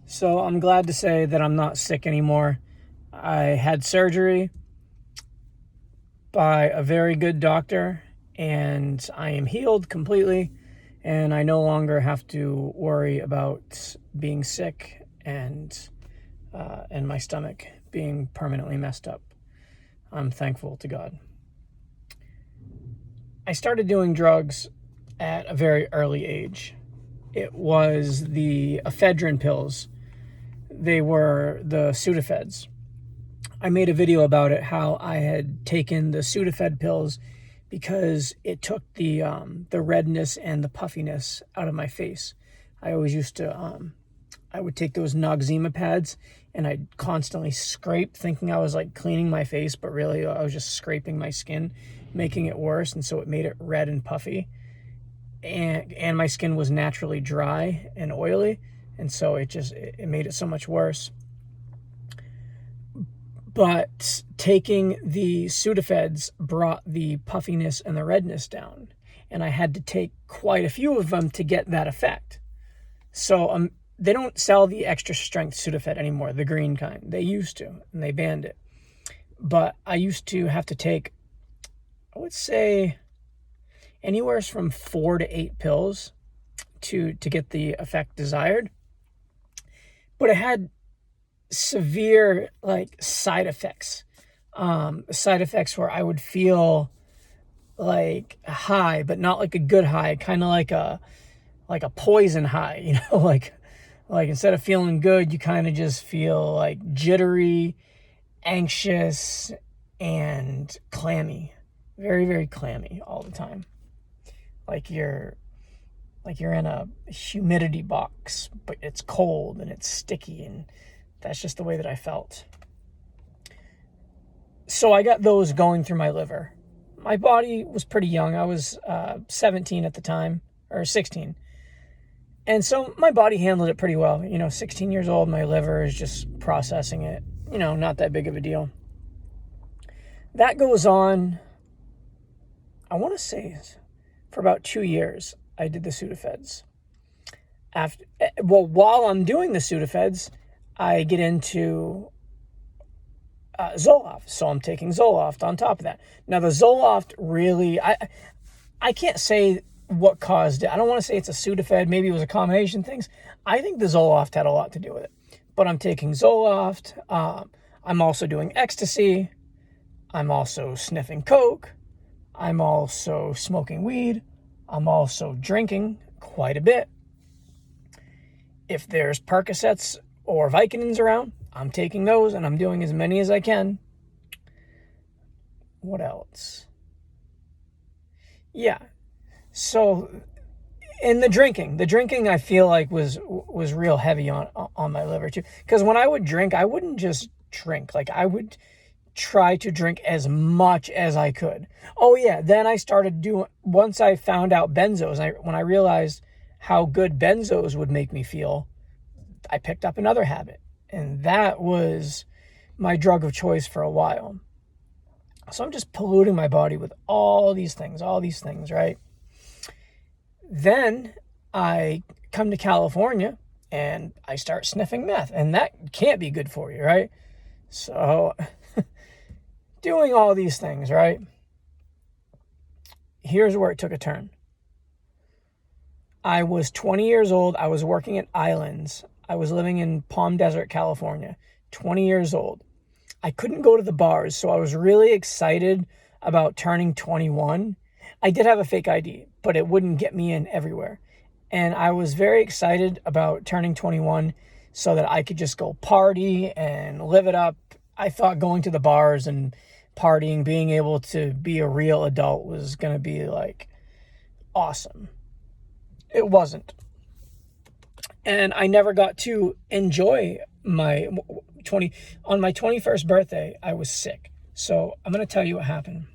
So I'm glad to say that I'm not sick anymore. I had surgery by a very good doctor and I am healed completely, and I no longer have to worry about being sick and my stomach being permanently messed up. I'm thankful to God. I started doing drugs at a very early age. It was the ephedrine pills. They were the Sudafeds. I made a video about it, how I had taken the Sudafed pills because it took the redness and the puffiness out of my face. I always used to, I would take those Noxzema pads and I'd constantly scrape thinking I was like cleaning my face, but really I was just scraping my skin, making it worse. And so it made it red and puffy. And my skin was naturally dry and oily. And so it made it so much worse. But taking the Sudafeds brought the puffiness and the redness down. And I had to take quite a few of them to get that effect. So they don't sell the extra strength Sudafed anymore, the green kind. They used to, and they banned it. But I used to have to take, I would say, anywhere from 4 to 8 pills to get the effect desired. But it had severe side effects where I would feel like high, but not like a good high, kind of like a poison high, like instead of feeling good, you kind of just feel like jittery, anxious, and clammy, very, very clammy all the time, like you're in a humidity box, but it's cold and it's sticky, and that's just the way that I felt. So I got those going through my liver. My body was pretty young. I was 17 at the time, or 16. And so my body handled it pretty well. 16 years old, my liver is just processing it. Not that big of a deal. That goes on, I want to say, for about 2 years, I did the Sudafeds. While I'm doing the Sudafeds, I get into Zoloft. So I'm taking Zoloft on top of that. Now the Zoloft really, I can't say what caused it. I don't want to say it's a Sudafed. Maybe it was a combination of things. I think the Zoloft had a lot to do with it. But I'm taking Zoloft. I'm also doing ecstasy. I'm also sniffing coke. I'm also smoking weed. I'm also drinking quite a bit. If there's Percocets or Vicodins around, I'm taking those and I'm doing as many as I can. What else? Yeah. So, and the drinking I feel like was real heavy on my liver too. Because when I would drink, I wouldn't just drink. Like I would try to drink as much as I could. Oh yeah, then I started once I found out benzos, when I realized how good benzos would make me feel, I picked up another habit. And that was my drug of choice for a while. So I'm just polluting my body with all these things, right? Then I come to California and I start sniffing meth, and that can't be good for you, right? So doing all these things, right? Here's where it took a turn. I was 20 years old. I was working at Islands. I was living in Palm Desert, California, 20 years old. I couldn't go to the bars, so I was really excited about turning 21. I did have a fake ID, but it wouldn't get me in everywhere. And I was very excited about turning 21 so that I could just go party and live it up. I thought going to the bars and partying, being able to be a real adult was going to be like awesome. It wasn't. And I never got to enjoy my on my 21st birthday, I was sick. So I'm going to tell you what happened.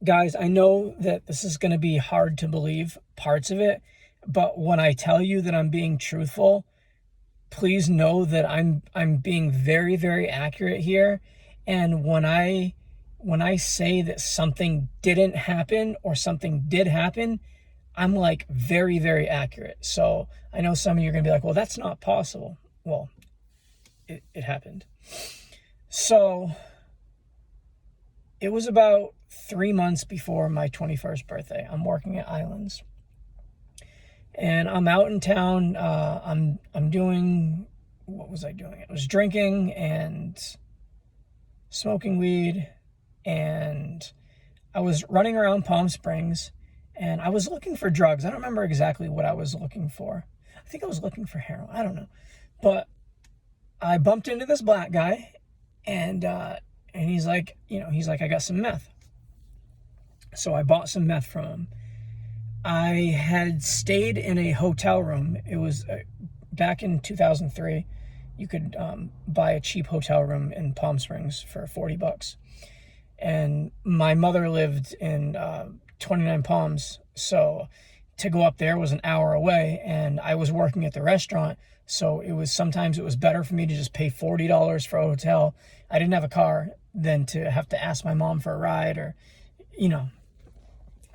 Guys, I know that this is going to be hard to believe, parts of it, but when I tell you that I'm being truthful, please know that I'm being very, very accurate here. And when I say that something didn't happen or something did happen, I'm like very, very accurate. So I know some of you are going to be like, well, that's not possible. Well, it happened. So it was about 3 months before my 21st birthday. I'm working at Islands. And I'm out in town. I'm doing, what was I doing? I was drinking and smoking weed, and I was running around Palm Springs, and I was looking for drugs. I don't remember exactly what I was looking for. I think I was looking for heroin. I don't know. But I bumped into this black guy, and he's like, I got some meth. So I bought some meth from him. I had stayed in a hotel room. It was back in 2003. You could buy a cheap hotel room in Palm Springs for $40. And my mother lived in 29 Palms, so to go up there was an hour away, and I was working at the restaurant, so sometimes it was better for me to just pay $40 for a hotel. I didn't have a car than to have to ask my mom for a ride, or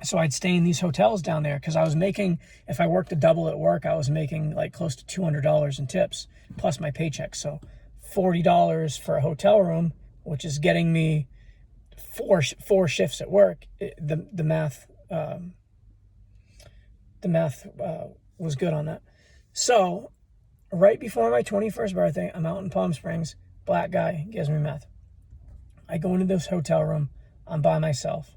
so I'd stay in these hotels down there, because I was making, if I worked a double at work, I was making like close to $200 in tips plus my paycheck. So $40 for a hotel room, which is getting me four shifts at work. The math was good on that. So right before my 21st birthday, I'm out in Palm Springs. Black guy gives me meth. I go into this hotel room. I'm by myself.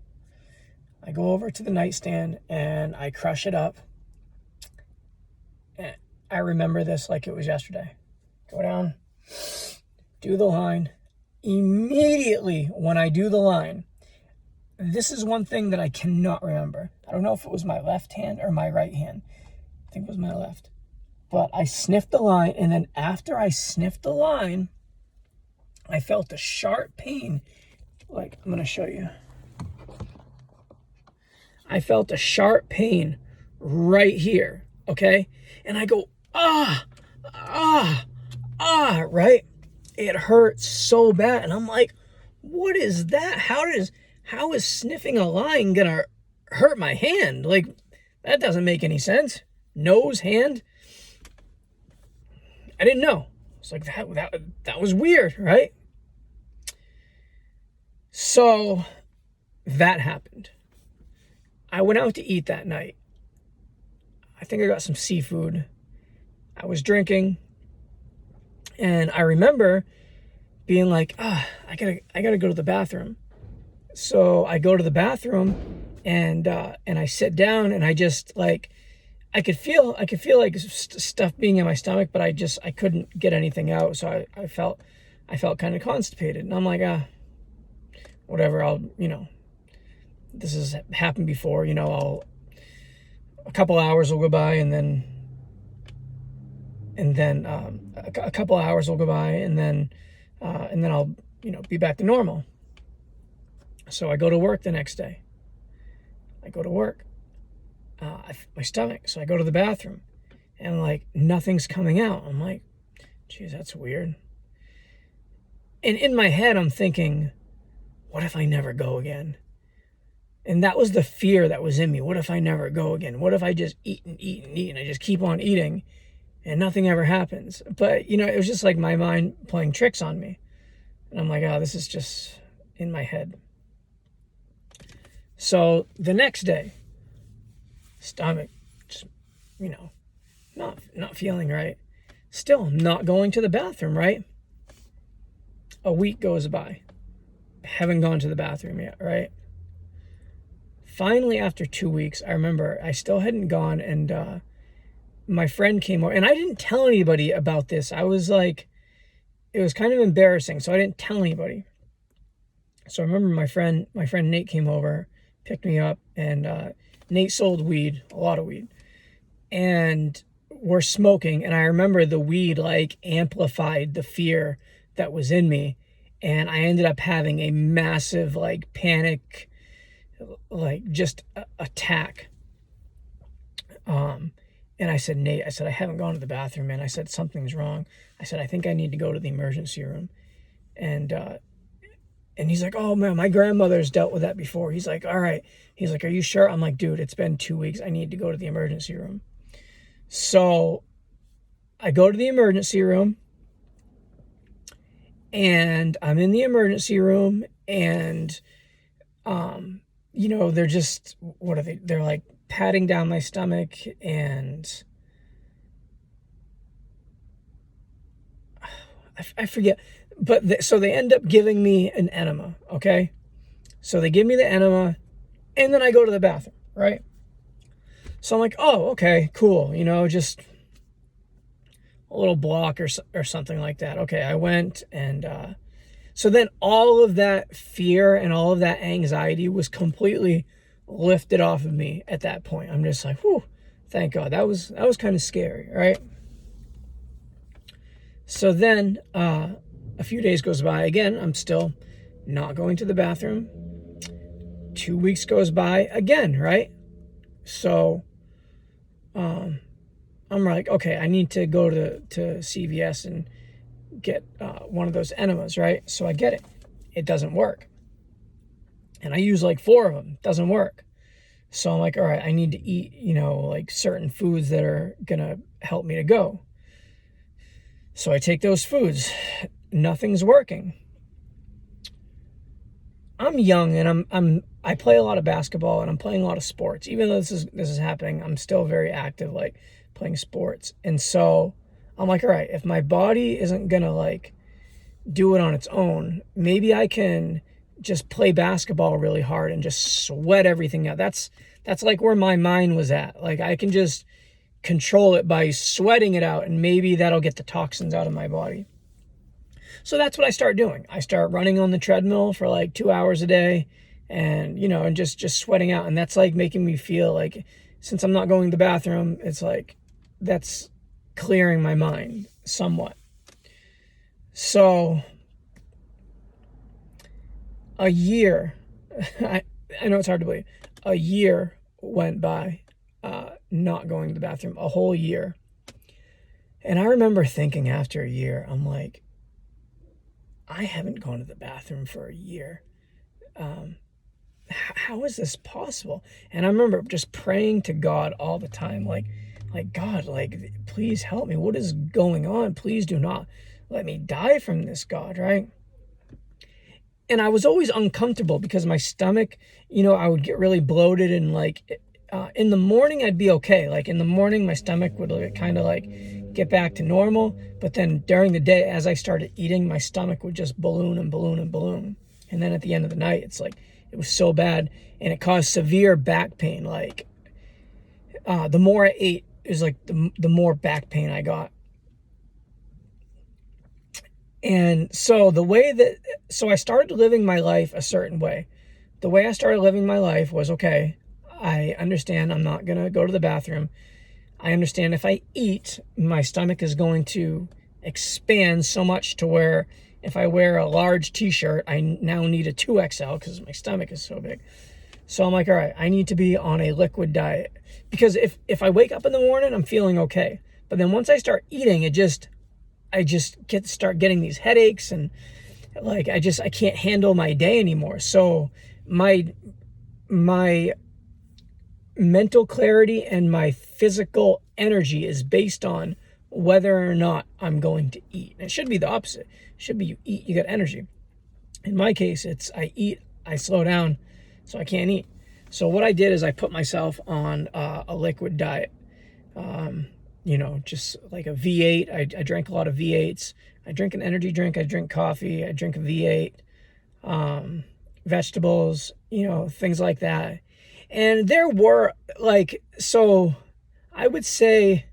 I go over to the nightstand and I crush it up. And I remember this like it was yesterday. Go down, do the line. Immediately when I do the line, this is one thing that I cannot remember. I don't know if it was my left hand or my right hand. I think it was my left. But I sniffed the line, and then after I sniffed the line, I felt a sharp pain. Like, I'm going to show you. I felt a sharp pain right here, okay? And I go, right? It hurt so bad. And I'm like, what is that? How is sniffing a line gonna hurt my hand? Like, that doesn't make any sense. Nose, hand. I didn't know. It's like, that was weird, right? So that happened. I went out to eat that night. I think I got some seafood. I was drinking. And I remember being like, I gotta go to the bathroom. So I go to the bathroom, and I sit down, and I just like, I could feel like stuff being in my stomach, but I couldn't get anything out. So I felt kind of constipated, and I'm like, whatever. This has happened before. A couple hours will go by, and then a couple hours will go by, and then I'll be back to normal. So I go to work the next day. My stomach. So I go to the bathroom, and like nothing's coming out. I'm like, geez, that's weird. And in my head, I'm thinking, what if I never go again? And that was the fear that was in me. What if I never go again? What if I just eat and eat and eat, and I just keep on eating and nothing ever happens? But, it was just like my mind playing tricks on me. And I'm like, this is just in my head. So the next day, stomach, just, not feeling right. Still not going to the bathroom, right? A week goes by. Haven't gone to the bathroom yet, right? Finally, after 2 weeks, I remember I still hadn't gone, and my friend came over, and I didn't tell anybody about this. I was like, it was kind of embarrassing, so I didn't tell anybody. So I remember my friend Nate came over, picked me up, and Nate sold weed, a lot of weed, and we're smoking, and I remember the weed like amplified the fear that was in me, and I ended up having a massive like panic, like just attack. And I said, Nate, I haven't gone to the bathroom, man. I said, something's wrong. I said, I think I need to go to the emergency room. And And he's like, oh man, my grandmother's dealt with that before. He's like, all right. He's like, are you sure? I'm like, dude, it's been 2 weeks. I need to go to the emergency room. So I go to the emergency room, and I'm in the emergency room, and, they're just, what are they? They're like patting down my stomach, and I forget. But so they end up giving me an enema, okay? So they give me the enema, and then I go to the bathroom, right? So I'm like, oh, okay, cool. Just a little block or something like that. Okay, I went, and so then all of that fear and all of that anxiety was completely lifted off of me at that point. I'm just like, whew, thank God. That was kind of scary, right? So then a few days goes by. Again, I'm still not going to the bathroom. 2 weeks goes by again, right? So I'm like, okay, I need to go to CVS and get one of those enemas, right? So I get it. It doesn't work. And I use like 4 of them. It doesn't work. So I'm like, all right, I need to eat, like certain foods that are going to help me to go. So I take those foods. Nothing's working. I'm young, and I play a lot of basketball, and I'm playing a lot of sports. Even though this is happening, I'm still very active, like playing sports. And so I'm like, all right, if my body isn't gonna like do it on its own, maybe I can just play basketball really hard and just sweat everything out. That's like where my mind was at. Like I can just control it by sweating it out, and maybe that'll get the toxins out of my body. So that's what I start doing. I start running on the treadmill for like 2 hours a day, and and just sweating out. And that's like making me feel like, since I'm not going to the bathroom, it's like that's clearing my mind somewhat. So a year, I know it's hard to believe, a year went by not going to the bathroom, a whole year. And I remember thinking after a year, I'm like, I haven't gone to the bathroom for a year. How is this possible? And I remember just praying to God all the time, like God, like, please help me. What is going on? Please do not let me die from this, God, right? And I was always uncomfortable because my stomach, I would get really bloated, and like in the morning I'd be okay. Like in the morning my stomach would kind of like get back to normal, but then during the day as I started eating, my stomach would just balloon and balloon and balloon. And then at the end of the night, it's like it was so bad, and it caused severe back pain. Like the more I ate, it was like the more back pain I got. And so I started living my life a certain way. The way I started living my life was, okay, I understand I'm not going to go to the bathroom. I understand if I eat, my stomach is going to expand so much to where if I wear a large t-shirt, I now need a 2XL because my stomach is so big. So I'm like, all right, I need to be on a liquid diet, because if I wake up in the morning, I'm feeling okay. But then once I start eating, I just start getting these headaches, and like I can't handle my day anymore. So my mental clarity and my physical energy is based on whether or not I'm going to eat. And it should be the opposite. It should be you eat, you get energy. In my case, it's I eat, I slow down, so I can't eat. So what I did is I put myself on a liquid diet. Just like a V8. I drank a lot of V8s. I drink an energy drink. I drink coffee. I drink a V8, vegetables, things like that. And there were so I would say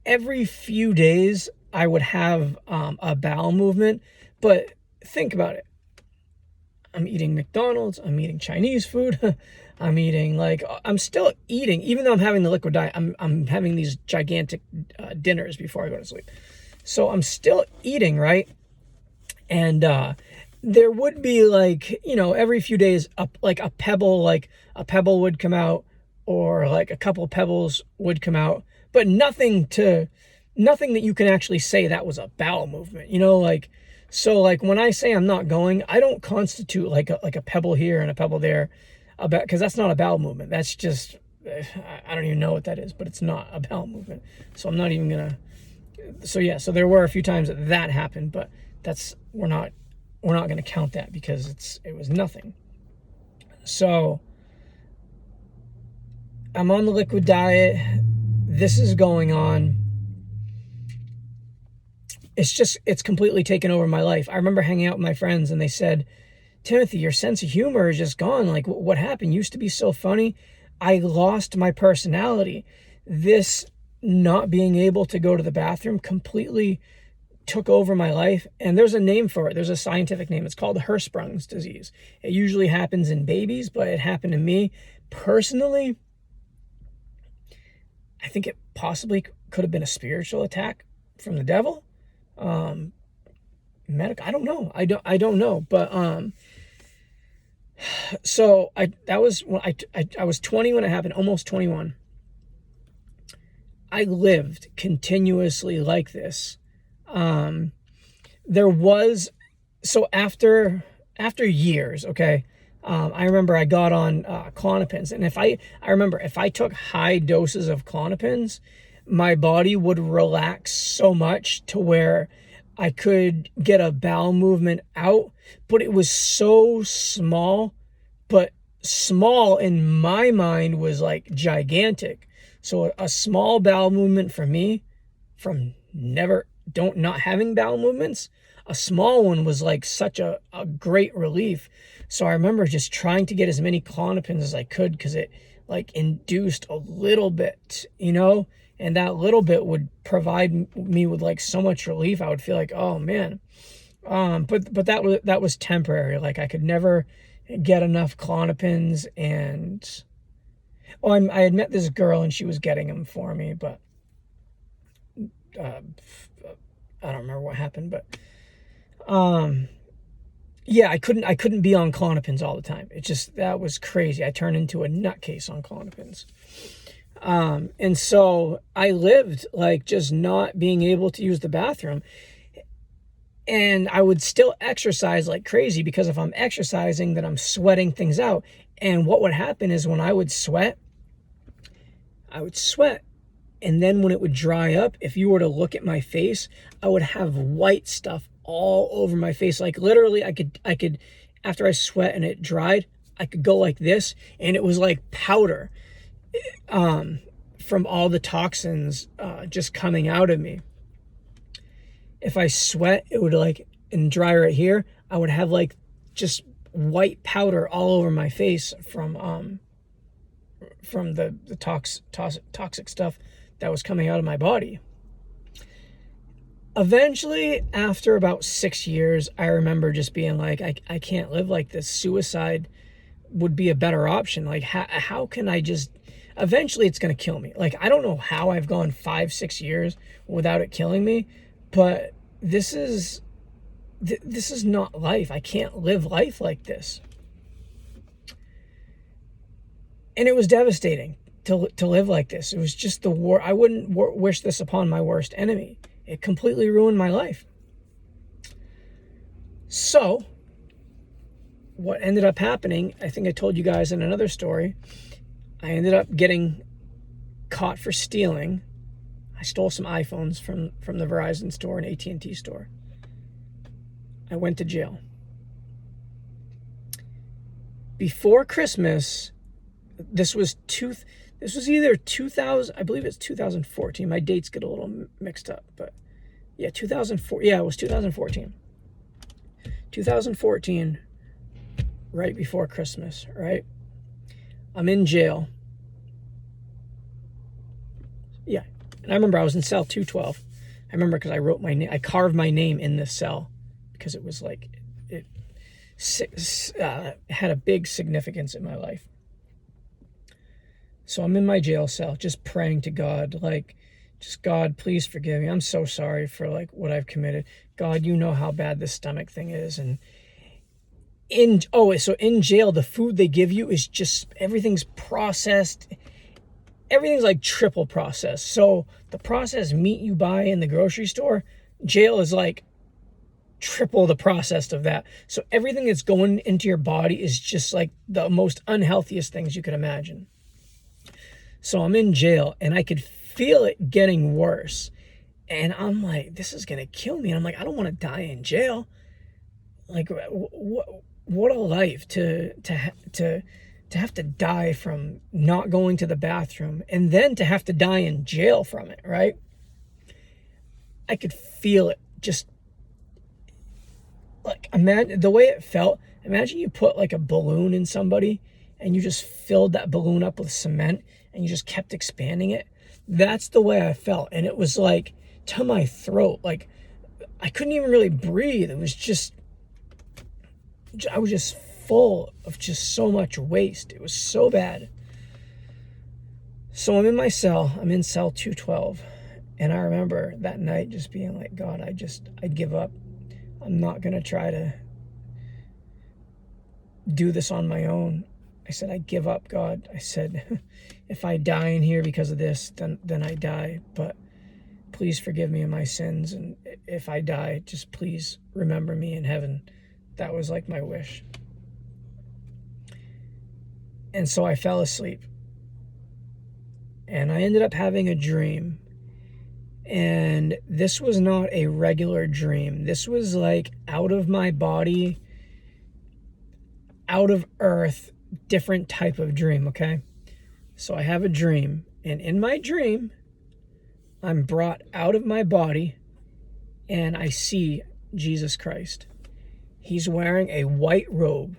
every few days I would have a bowel movement. But think about it. I'm eating McDonald's. I'm eating Chinese food. I'm still eating, even though I'm having the liquid diet. I'm having these gigantic dinners before I go to sleep. So I'm still eating, right? And there would be every few days a pebble would come out, or like a couple of pebbles would come out, but nothing that you can actually say that was a bowel movement, So like when I say I'm not going, I don't constitute like a pebble here and a pebble there, about, because that's not a bowel movement. That's just, I don't even know what that is, but it's not a bowel movement. So I'm not even gonna. So yeah, so there were a few times that happened, but that's we're not gonna count that because it was nothing. So I'm on the liquid diet. This is going on. It's completely taken over my life. I remember hanging out with my friends and they said, Timothy, your sense of humor is just gone. Like, what happened? You used to be so funny. I lost my personality. This not being able to go to the bathroom completely took over my life. And there's a name for it. There's a scientific name. It's called Hirschsprung's disease. It usually happens in babies, but it happened to me personally. I think it possibly could have been a spiritual attack from the devil. Medical, I don't know. I don't know. But so I was 20 when it happened, almost 21. I lived continuously like this. There was, so after years, okay, I remember I got on Klonopins, and I remember if I took high doses of Klonopins, my body would relax so much to where I could get a bowel movement out, but it was so small, but small in my mind was like gigantic. So a small bowel movement for me, from not having bowel movements, a small one was like such a great relief. So I remember just trying to get as many Klonopins as I could because it like induced a little bit, and that little bit would provide me with like so much relief. I would feel like, oh man. But that was temporary. Like I could never get enough Klonopins, and I had met this girl and she was getting them for me, but I don't remember what happened, but yeah, I couldn't be on Klonopins all the time. That was crazy. I turned into a nutcase on Klonopins. And so I lived like just not being able to use the bathroom, and I would still exercise like crazy because if I'm exercising, then I'm sweating things out. And what would happen is when I would sweat, and then when it would dry up, if you were to look at my face, I would have white stuff all over my face. Like literally I could, after I sweat and it dried, I could go like this and it was like powder, from all the toxins, just coming out of me. If I sweat, it would and dry right here, I would have like just white powder all over my face from the toxic stuff that was coming out of my body. Eventually, after about 6 years, I remember just being like, I can't live like this. Suicide would be a better option. Like, how can I just... Eventually, it's going to kill me. Like, I don't know how I've gone 5-6 years without it killing me, but this is not life. I can't live life like this. And it was devastating to live like this. It was just the war. I wouldn't wish this upon my worst enemy. It completely ruined my life. So, what ended up happening, I think I told you guys in another story, I ended up getting caught for stealing. I stole some iPhones from the Verizon store and AT&T store. I went to jail. Before Christmas, this was either 2000, I believe it's 2014. My dates get a little mixed up, but yeah, 2004. Yeah, it was 2014. 2014, right before Christmas, right? I'm in jail. Yeah, and I remember I was in cell 212. I remember because I wrote my name, I carved my name in this cell because it was like, it had a big significance in my life. So I'm in my jail cell just praying to God, like, just God, please forgive me. I'm so sorry for like what I've committed. God, you know how bad this stomach thing is. And so in jail, the food they give you is just, everything's processed. Everything's like triple processed. So the processed meat you buy in the grocery store, jail is like triple the process of that. So everything that's going into your body is just like the most unhealthiest things you could imagine. So I'm in jail and I could feel it getting worse. And I'm like, this is going to kill me. And I'm like, I don't want to die in jail. Like, what a life to have to die from not going to the bathroom and then to have to die in jail from it, right? I could feel it just like, imagine the way it felt. Imagine you put like a balloon in somebody and you just filled that balloon up with cement and you just kept expanding it. That's the way I felt. And it was like to my throat, like I couldn't even really breathe. It was just, I was just full of just so much waste. It was so bad. So I'm in my cell. I'm in cell 212. And I remember that night just being like, God, I'd give up. I'm not going to try to do this on my own. I said, I give up, God. I said, if I die in here because of this, then I die. But please forgive me of my sins. And if I die, just please remember me in heaven. That was like my wish. And so I fell asleep. And I ended up having a dream. And this was not a regular dream. This was like out of my body, out of earth, different type of dream, okay? So I have a dream. And in my dream, I'm brought out of my body and I see Jesus Christ. He's wearing a white robe,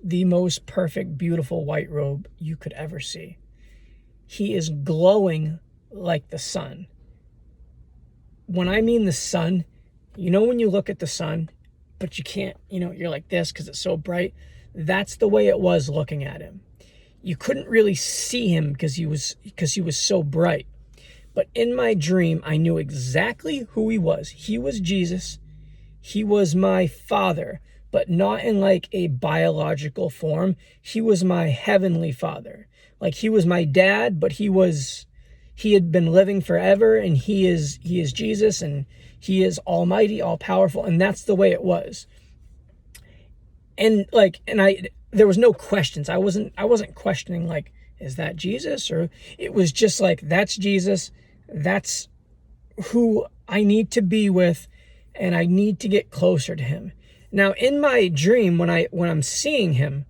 the most perfect, beautiful white robe you could ever see. He is glowing like the sun. When I mean the sun, you know when you look at the sun, but you can't, you're like this because it's so bright. That's the way it was looking at him. You couldn't really see him because he was so bright. But in my dream, I knew exactly who he was. He was Jesus. He was my father, but not in like a biological form. He was my heavenly father. Like he was my dad, but he had been living forever, and he is Jesus, and he is almighty, all powerful. And that's the way it was. And there was no questions. I wasn't questioning like, is that Jesus? Or it was just like, that's Jesus. That's who I need to be with, and I need to get closer to him. Now, in my dream, when I'm seeing him,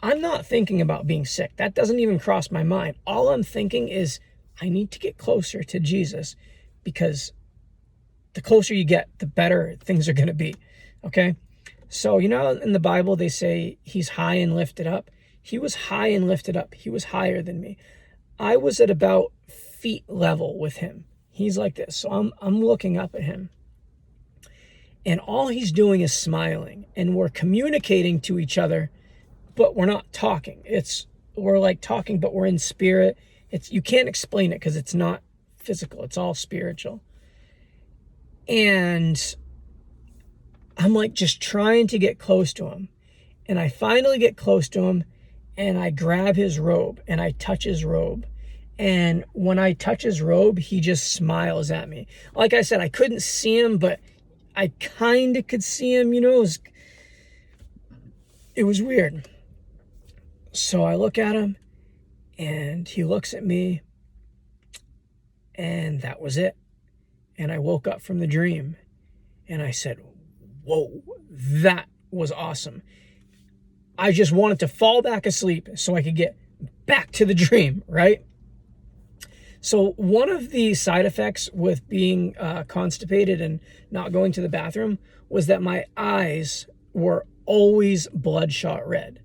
I'm not thinking about being sick. That doesn't even cross my mind. All I'm thinking is, I need to get closer to Jesus, because the closer you get, the better things are going to be. Okay? So, in the Bible, they say he's high and lifted up. He was high and lifted up. He was higher than me. I was at about feet level with him. He's like this. So I'm looking up at him. And all he's doing is smiling. And we're communicating to each other, but we're not talking. We're like talking, but we're in spirit. You can't explain it because it's not physical. It's all spiritual. And I'm like just trying to get close to him. And I finally get close to him, and I grab his robe and I touch his robe. And when I touch his robe, he just smiles at me. Like I said, I couldn't see him, but I kind of could see him, it was weird. So I look at him, and he looks at me, and that was it. And I woke up from the dream, and I said, whoa, that was awesome. I just wanted to fall back asleep so I could get back to the dream, right? So one of the side effects with being constipated and not going to the bathroom was that my eyes were always bloodshot red.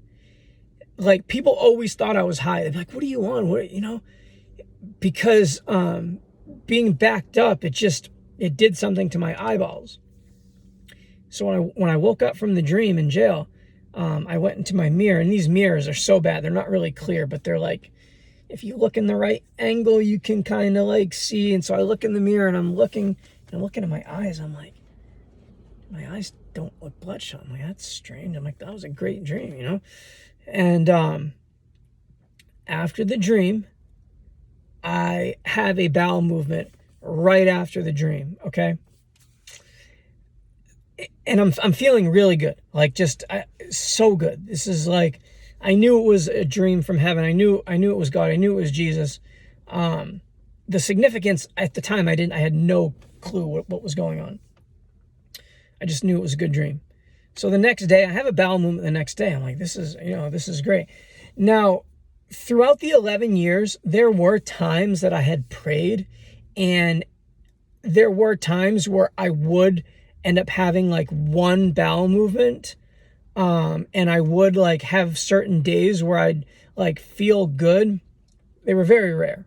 Like, people always thought I was high. They'd be like, what are you on? Because being backed up, it did something to my eyeballs. So when I woke up from the dream in jail, I went into my mirror, and these mirrors are so bad. They're not really clear, but they're like, if you look in the right angle, you can kind of like see. And so I look in the mirror, and I'm looking at my eyes. I'm like, my eyes don't look bloodshot. I'm like, that's strange. I'm like, that was a great dream, And after the dream, I have a bowel movement right after the dream, okay? and I'm feeling really good. Like so good. This is like, I knew it was a dream from heaven. I knew it was God. I knew it was Jesus. The significance at the time, I had no clue what was going on. I just knew it was a good dream. So the next day, I have a bowel movement the next day. I'm like, this is great. Now, throughout the 11 years, there were times that I had prayed, and there were times where I would end up having like one bowel movement. And I would like have certain days where I'd like feel good. They were very rare.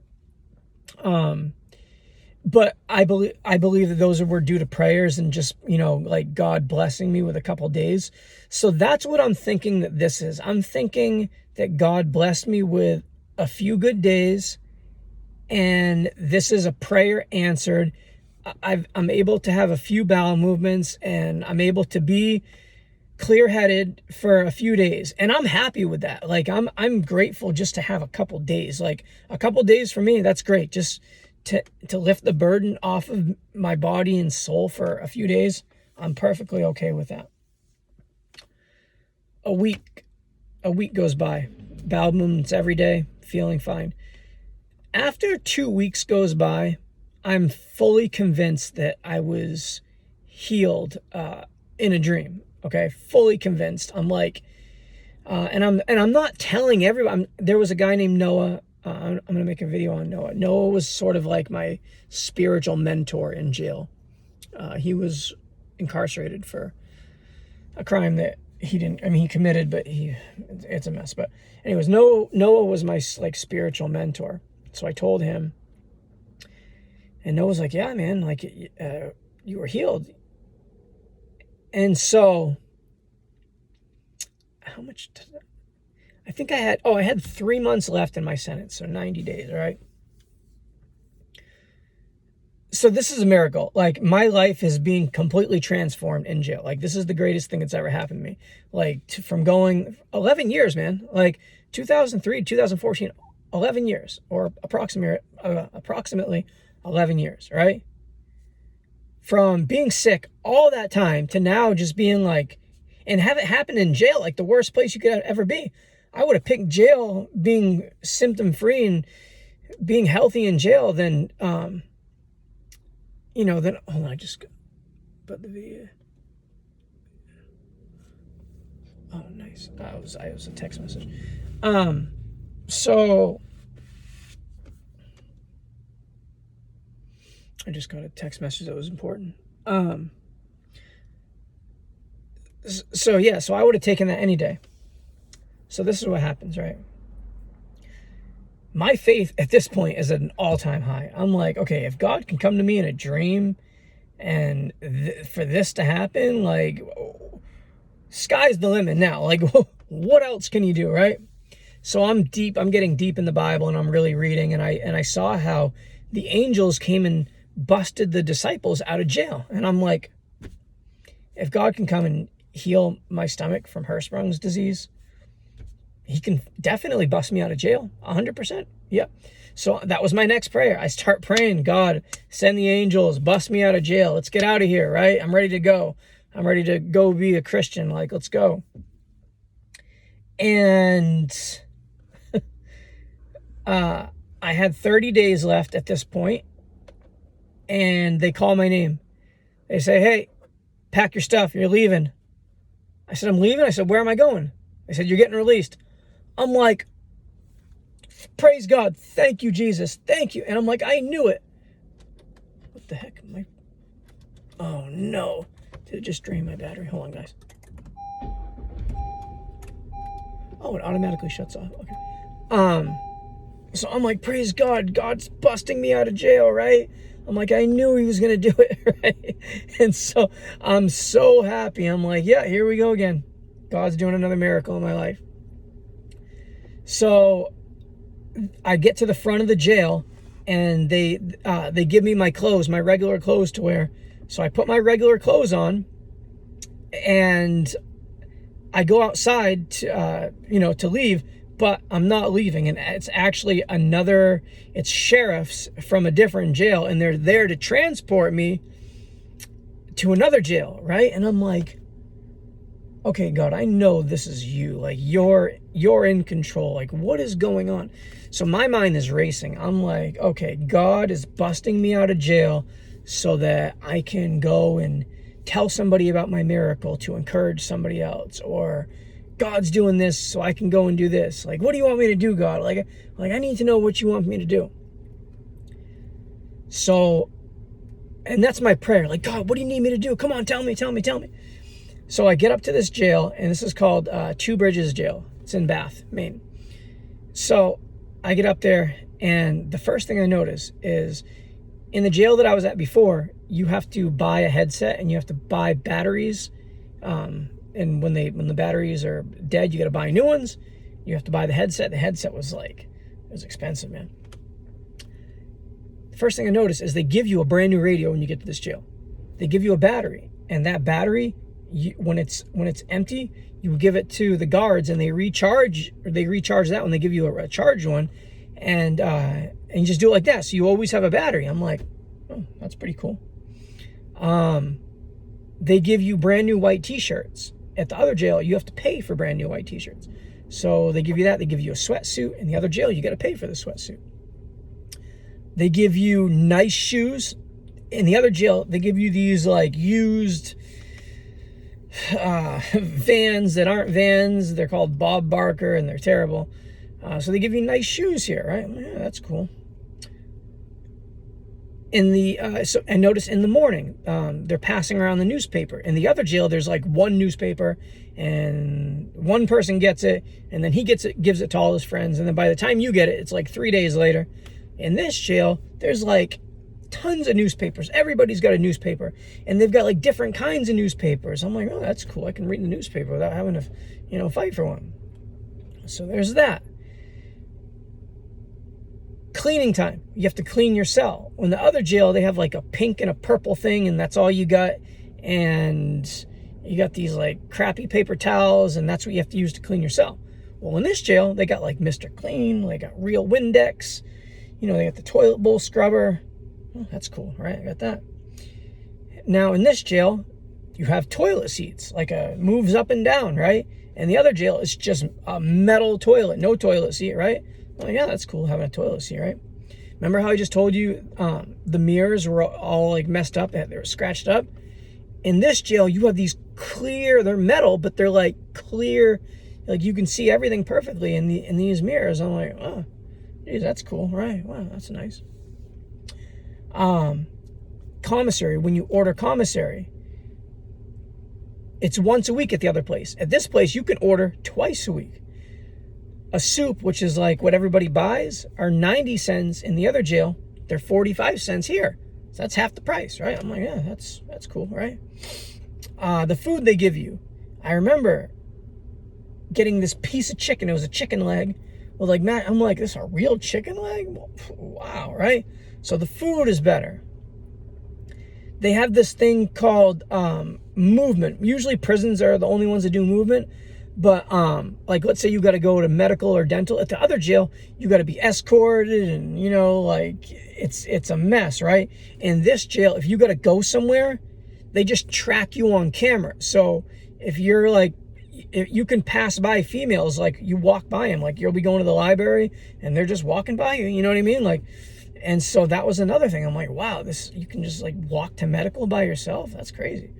But I believe that those were due to prayers and just, like God blessing me with a couple days. So that's what I'm thinking that this is. I'm thinking that God blessed me with a few good days, and this is a prayer answered. I'm able to have a few bowel movements, and I'm able to be clear-headed for a few days, and I'm happy with that. Like I'm grateful just to have a couple days. Like a couple days for me, that's great. Just to lift the burden off of my body and soul for a few days, I'm perfectly okay with that. A week goes by, bowel movements every day, feeling fine. After 2 weeks goes by, I'm fully convinced that I was healed in a dream. Okay, fully convinced. I'm like, and I'm not telling everyone. There was a guy named Noah. I'm gonna make a video on Noah. Noah was sort of like my spiritual mentor in jail. He was incarcerated for a crime that he didn't. I mean, he committed, but it's a mess. But anyways, Noah was my like spiritual mentor. So I told him, and Noah's like, "Yeah, man, like you were healed." And so, how much? I think I had 3 months left in my sentence, so 90 days, right? So this is a miracle. Like, my life is being completely transformed in jail. Like, this is the greatest thing that's ever happened to me. Like, from going 11 years, man. Like, 2003 to 2014, 11 years, or approximately 11 years, right? From being sick all that time to now just being like, and have it happen in jail, like the worst place you could ever be. I would have picked jail, being symptom-free and being healthy in jail, than, hold on, I just put the video. Oh, nice. It was a text message. So I just got a text message that was important. So I would have taken that any day. So this is what happens, right? My faith at this point is at an all-time high. I'm like, okay, if God can come to me in a dream and for this to happen, like, sky's the limit now. Like, what else can you do, right? So I'm getting deep in the Bible, and I'm really reading, and I saw how the angels came and busted the disciples out of jail. And I'm like, if God can come and heal my stomach from Hirschsprung's disease, he can definitely bust me out of jail, 100%. Yep. So that was my next prayer. I start praying, God, send the angels, bust me out of jail. Let's get out of here, right? I'm ready to go. I'm ready to go be a Christian. Like, let's go. And I had 30 days left at this point, and they call my name. They say, hey, pack your stuff. You're leaving. I said, I'm leaving? I said, where am I going? They said, you're getting released. I'm like, praise God. Thank you, Jesus. Thank you. And I'm like, I knew it. What the heck? Oh, no. Did it just drain my battery? Hold on, guys. Oh, it automatically shuts off. Okay. So I'm like, praise God. God's busting me out of jail, right? I'm like, I knew he was going to do it, right? And so I'm so happy. I'm like, yeah, here we go again. God's doing another miracle in my life. So I get to the front of the jail, and they give me my clothes, my regular clothes to wear. So I put my regular clothes on, and I go outside to leave, but I'm not leaving. And it's actually it's sheriffs from a different jail, and they're there to transport me to another jail, right? And I'm like, okay, God, I know this is you. Like, you're in control. Like, what is going on? So my mind is racing. I'm like, okay, God is busting me out of jail so that I can go and tell somebody about my miracle to encourage somebody else. Or God's doing this so I can go and do this. Like, what do you want me to do, God? Like I need to know what you want me to do. So, and that's my prayer. Like, God, what do you need me to do? Come on, tell me. So I get up to this jail, and this is called Two Bridges Jail. It's in Bath, Maine. So I get up there, and the first thing I notice is in the jail that I was at before, you have to buy a headset and you have to buy batteries. And when the batteries are dead, you got to buy new ones. You have to buy the headset. The headset was it was expensive, man. The first thing I noticed is they give you a brand new radio when you get to this jail. They give you a battery, and that battery, when it's empty, you give it to the guards, and they recharge that when they give you a charged one, and you just do it like that. So you always have a battery. I'm like, oh, that's pretty cool. They give you brand new white t-shirts. At the other jail, you have to pay for brand new white t-shirts. So they give you that. They give you a sweatsuit. In the other jail, you got to pay for the sweatsuit. They give you nice shoes. In the other jail, they give you these like used Vans that aren't Vans. They're called Bob Barker, and they're terrible. So they give you nice shoes here, right? Yeah, that's cool. And notice in the morning, they're passing around the newspaper. In the other jail, there's like one newspaper, and one person gets it, and then he gives it to all his friends, and then by the time you get it, it's like 3 days later. In this jail, there's like tons of newspapers. Everybody's got a newspaper, and they've got like different kinds of newspapers. I'm like, oh, that's cool. I can read the newspaper without having to, fight for one. So there's that. Cleaning time. You have to clean your cell. In the other jail, they have like a pink and a purple thing, and that's all you got. And you got these like crappy paper towels, and that's what you have to use to clean your cell. Well, in this jail, they got like Mr. Clean, they got real Windex. They got the toilet bowl scrubber. Oh, that's cool, right? I got that. Now, in this jail, you have toilet seats, like moves up and down, right? And the other jail is just a metal toilet, no toilet seat, right? Well, yeah, that's cool having a toilet seat, right? Remember how I just told you the mirrors were all like messed up, they were scratched up? In this jail, you have these clear, they're metal, but they're like clear, like you can see everything perfectly in these mirrors. I'm like, oh, geez, that's cool, right? Wow, that's nice. Commissary, when you order commissary, it's once a week at the other place. At this place, you can order twice a week. A soup, which is like what everybody buys, are 90 cents in the other jail. They're 45 cents here. So that's half the price, right? I'm like, yeah, that's cool, right? The food they give you. I remember getting this piece of chicken. It was a chicken leg. Well, like, Matt, I'm like, this is a real chicken leg? Wow, right? So the food is better. They have this thing called movement. Usually prisons are the only ones that do movement. But like, let's say you got to go to medical or dental. At the other jail, you got to be escorted, and like it's a mess, right? In this jail, if you got to go somewhere, they just track you on camera. So if you're like, if you can pass by females, like you walk by them, like you'll be going to the library and they're just walking by you. You know what I mean? Like, and so that was another thing. I'm like, wow, you can just like walk to medical by yourself. That's crazy.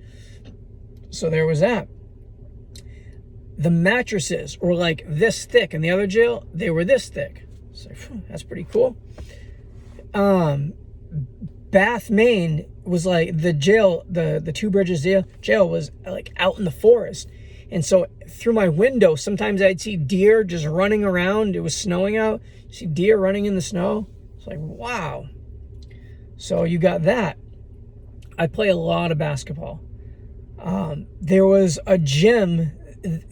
So there was that. The mattresses were like this thick. In the other jail, they were this thick. So that's pretty cool. Bath, Maine was like the jail, the Two Bridges jail was like out in the forest. And so through my window, sometimes I'd see deer just running around. It was snowing out. You see deer running in the snow. It's like, wow. So you got that. I play a lot of basketball. There was a gym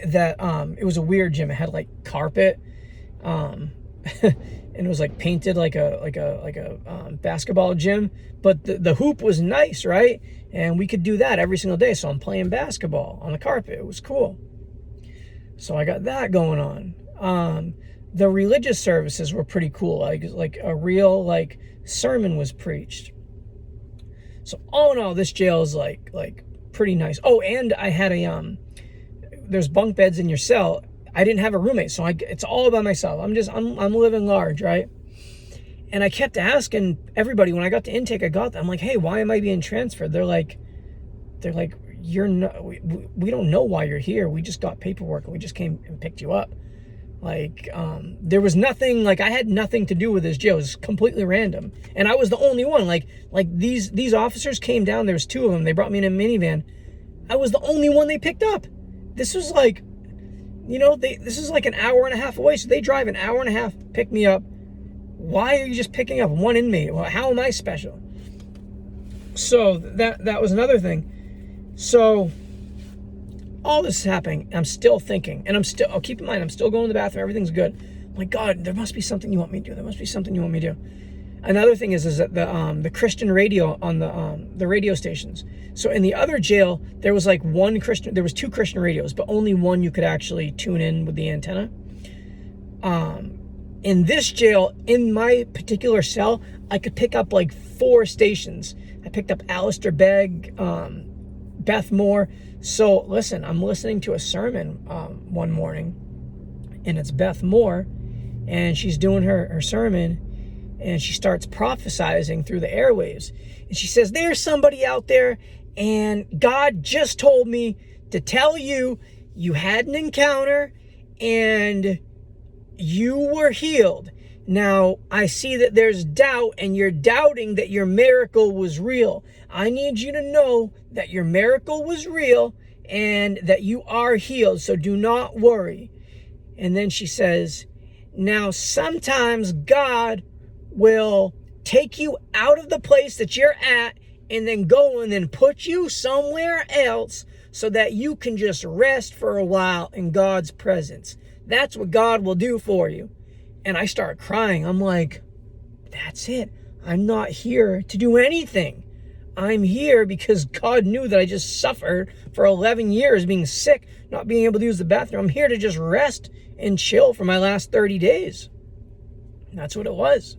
that it was a weird gym. It had like carpet, and it was like painted like a basketball gym. But the hoop was nice, right? And we could do that every single day. So I'm playing basketball on the carpet. It was cool. So I got that going on. The religious services were pretty cool. Like a real like sermon was preached. So all in all, this jail is like pretty nice. Oh, and I had there's bunk beds in your cell. I didn't have a roommate, so it's all by myself. I'm living large, right? And I kept asking everybody when I got to intake. I'm like, hey, why am I being transferred? They're like, you're not. We don't know why you're here. We just got paperwork and we just came and picked you up. Like, there was nothing, like I had nothing to do with this jail. It was completely random. And I was the only one. Like these officers came down. There was 2 of them. They brought me in a minivan. I was the only one they picked up. This was like, this is like an hour and a half away. So they drive an hour and a half, pick me up. Why are you just picking up one inmate? Well, how am I special? So that was another thing. So all this is happening. I'm still thinking, and keep in mind, I'm still going to the bathroom. Everything's good. I'm like, God, there must be something you want me to do. There must be something you want me to do. Another thing is that the Christian radio on the radio stations. So in the other jail, there was like there was 2 Christian radios, but only one you could actually tune in with the antenna. In this jail, in my particular cell, I could pick up like 4 stations. I picked up Alistair Begg, Beth Moore. So listen, I'm listening to a sermon one morning, and it's Beth Moore, and she's doing her sermon, and she starts prophesizing through the airwaves. And she says, there's somebody out there, and God just told me to tell you had an encounter, and you were healed. Now, I see that there's doubt, and you're doubting that your miracle was real. I need you to know that your miracle was real and that you are healed, so do not worry. And then she says, now, sometimes God will take you out of the place that you're at and then go and then put you somewhere else so that you can just rest for a while in God's presence. That's what God will do for you. And I start crying. I'm like, that's it. I'm not here to do anything. I'm here because God knew that I just suffered for 11 years being sick, not being able to use the bathroom. I'm here to just rest and chill for my last 30 days. And that's what it was.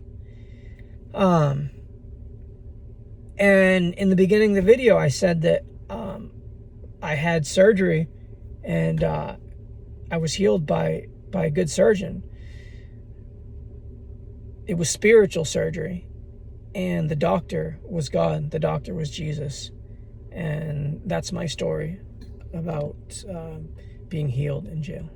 And in the beginning of the video, I said that I had surgery and I was healed by a good surgeon. It was spiritual surgery, and the doctor was God. The doctor was Jesus. And that's my story about being healed in jail.